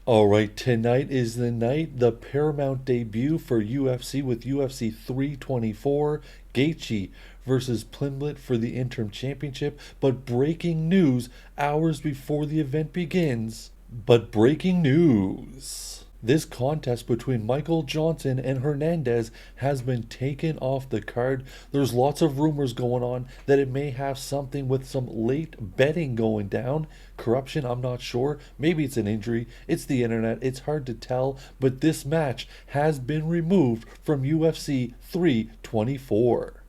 All right, tonight is the night, the Paramount debut for UFC with UFC 324, Gaethje versus Plimlet for the interim championship. But breaking news hours before the event begins. But breaking news. This contest between Michael Johnson and Hernandez has been taken off the card. There's lots of rumors going on that it may have something with some late betting going down. Corruption, I'm not sure. Maybe it's an injury. It's the internet. It's hard to tell. But this match has been removed from UFC 324.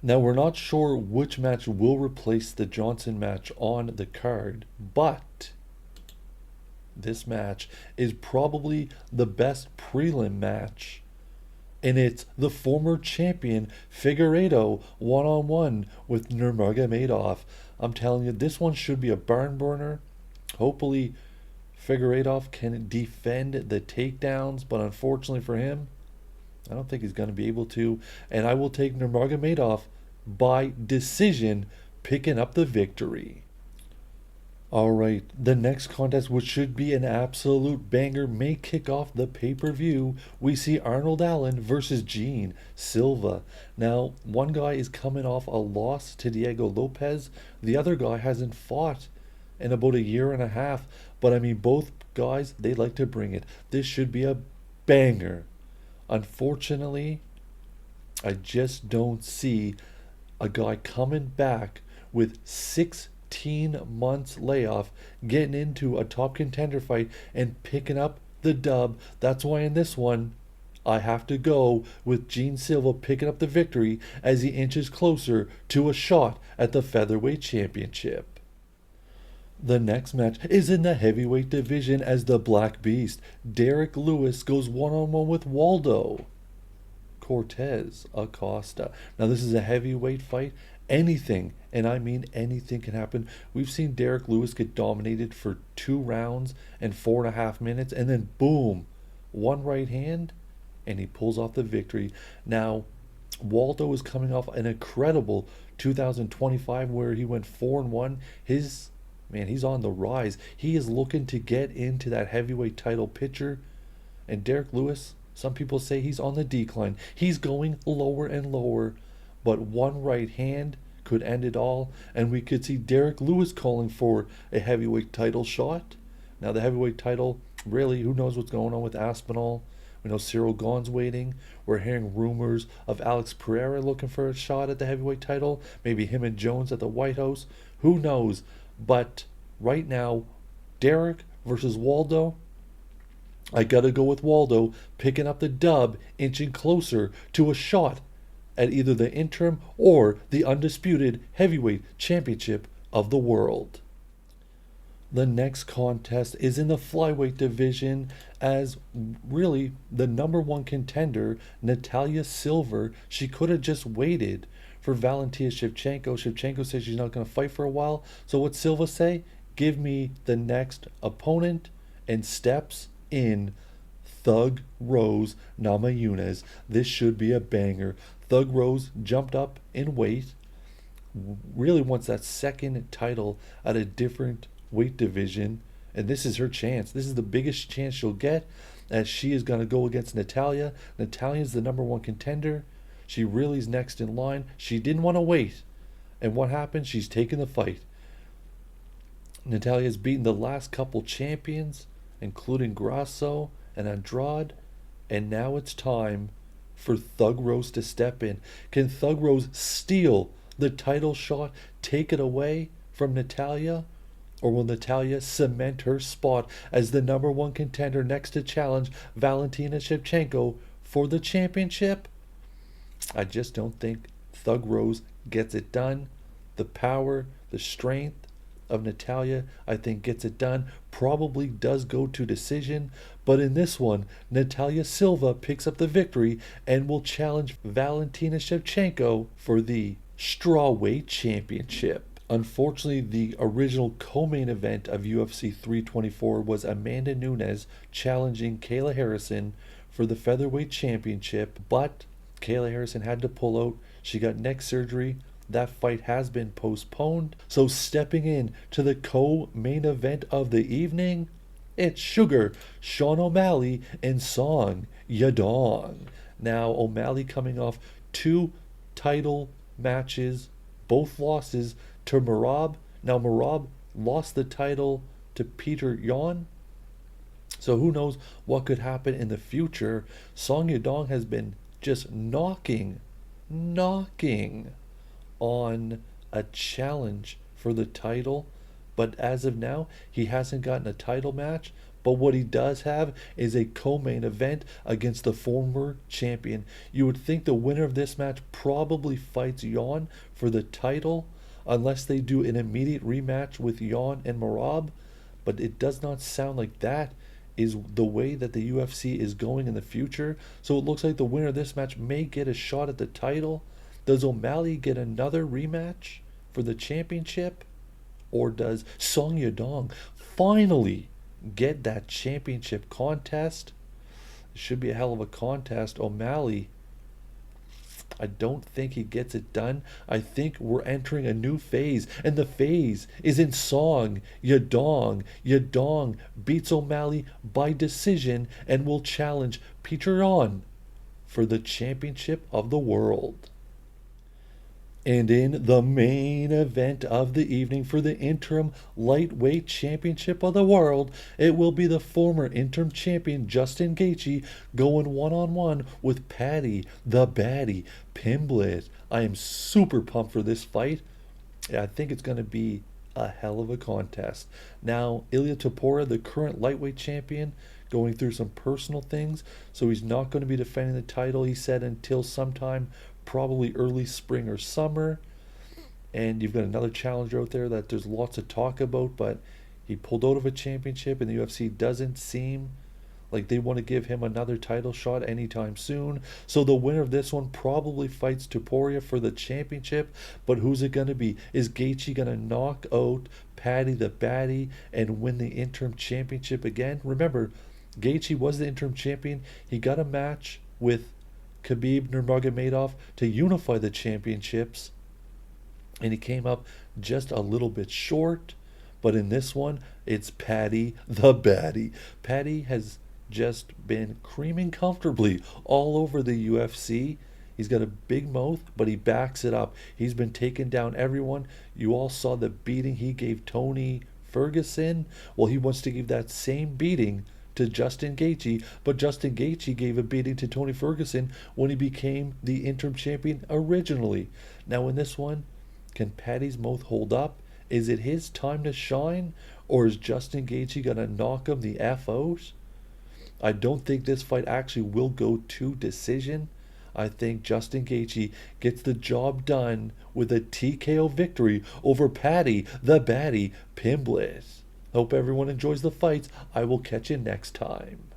Now, we're not sure which match will replace the Johnson match on the card, but this match is probably the best prelim match. And it's the former champion Figueiredo one on one with Nurmagomedov. I'm telling you, this one should be a barn burner. Hopefully, Figueiredo can defend the takedowns, but unfortunately for him, I don't think he's going to be able to. And I will take Nurmagomedov by decision, picking up the victory. All right, the next contest, which should be an absolute banger, may kick off the pay-per-view. We see Arnold Allen versus Gene Silva. Now, one guy is coming off a loss to Diego Lopez. The other guy hasn't fought in about a year and a half. But I mean, both guys, they like to bring it. This should be a banger. Unfortunately, I just don't see a guy coming back with 16 months layoff, getting into a top contender fight and picking up the dub. That's why in this one, I have to go with Gene Silva picking up the victory as he inches closer to a shot at the featherweight championship. The next match is in the heavyweight division as the Black Beast, Derek Lewis, goes one on one with Waldo Cortez Acosta. Now, this is a heavyweight fight. Anything, and I mean anything, can happen. We've seen Derek Lewis get dominated for 2 rounds and 4.5 minutes, and then boom, one right hand, and he pulls off the victory. Now, Waldo is coming off an incredible 2025 where he went 4-1. He's on the rise. He is looking to get into that heavyweight title picture. And Derek Lewis, some people say he's on the decline. He's going lower and lower. But one right hand could end it all. And we could see Derek Lewis calling for a heavyweight title shot. Now, the heavyweight title, really, who knows what's going on with Aspinall? We know Cyril Gane's waiting. We're hearing rumors of Alex Pereira looking for a shot at the heavyweight title. Maybe him and Jones at the White House. Who knows? But right now, Derek versus Waldo, I gotta go with Waldo picking up the dub, inching closer to a shot at either the interim or the undisputed heavyweight championship of the world. The next contest is in the flyweight division as really the number one contender, Natalia Silver. She could have just waited for Valentina Shevchenko. Shevchenko says she's not going to fight for a while. So what Silva say? Give me the next opponent, and steps in Thug Rose Namajunas. This should be a banger. Thug Rose jumped up in weight, really wants that second title at a different weight division, and this is her chance. This is the biggest chance she'll get, as she is going to go against Natalia. Natalia's the number one contender. She really is next in line. She didn't want to wait, and what happened? She's taken the fight. Natalia's beaten the last couple champions, including Grasso and Andrade, and now it's time for Thug Rose to step in. Can Thug Rose steal the title shot, take it away from Natalia? Or will Natalia cement her spot as the number one contender next to challenge Valentina Shevchenko for the championship? I just don't think Thug Rose gets it done. The power, the strength of Natalia, I think, gets it done. Probably does go to decision. But in this one, Natalia Silva picks up the victory and will challenge Valentina Shevchenko for the strawweight championship. Unfortunately, the original co-main event of UFC 324 was Amanda Nunes challenging Kayla Harrison for the featherweight championship, but Kayla Harrison had to pull out. She got neck surgery. That fight has been postponed. So stepping in to the co-main event of the evening, It's Sugar, Sean O'Malley, and Song Yadong. Now, O'Malley coming off two title matches, both losses to Marab. Now, Marab lost the title to Peter Yan. So who knows what could happen in the future. Song Yadong has been just knocking on a challenge for the title. But as of now, he hasn't gotten a title match. But what he does have is a co-main event against the former champion. You would think the winner of this match probably fights Yan for the title, unless they do an immediate rematch with Yan and Marab. But it does not sound like that is the way that the UFC is going in the future. So it looks like the winner of this match may get a shot at the title. Does O'Malley get another rematch for the championship? Or does Song Yadong finally get that championship contest? It should be a hell of a contest. O'Malley, I don't think he gets it done. I think we're entering a new phase, and the phase is in Song Yadong. Yadong beats O'Malley by decision and will challenge Peter Yan for the championship of the world. And in the main event of the evening for the interim lightweight championship of the world, it will be the former interim champion Justin Gaethje going one-on-one with Paddy the Baddy Pimblett. I am super pumped for this fight. I think it's going to be a hell of a contest. Now, Ilia Topuria, the current lightweight champion, going through some personal things, so he's not going to be defending the title, he said, until sometime probably early spring or summer. And you've got another challenger out there that there's lots of talk about, but he pulled out of a championship, and the UFC doesn't seem like they want to give him another title shot anytime soon. So the winner of this one probably fights Topuria for the championship. But who's it going to be? Is Gaethje going to knock out Paddy the Baddy and win the interim championship again? Remember, Gaethje was the interim champion. He got a match with Khabib Nurmagomedov to unify the championships, and he came up just a little bit short. But in this one, it's Paddy the Baddy. Paddy has just been creaming comfortably all over the UFC. He's got a big mouth, but he backs it up. He's been taking down everyone. You all saw the beating he gave Tony Ferguson. Well, he wants to give that same beating to Justin Gaethje, but Justin Gaethje gave a beating to Tony Ferguson when he became the interim champion originally. Now in this one, can Paddy's mouth hold up? Is it his time to shine, or is Justin Gaethje gonna knock him the F out? I don't think this fight actually will go to decision. I think Justin Gaethje gets the job done with a TKO victory over Paddy the Baddy Pimblett. Hope everyone enjoys the fights. I will catch you next time.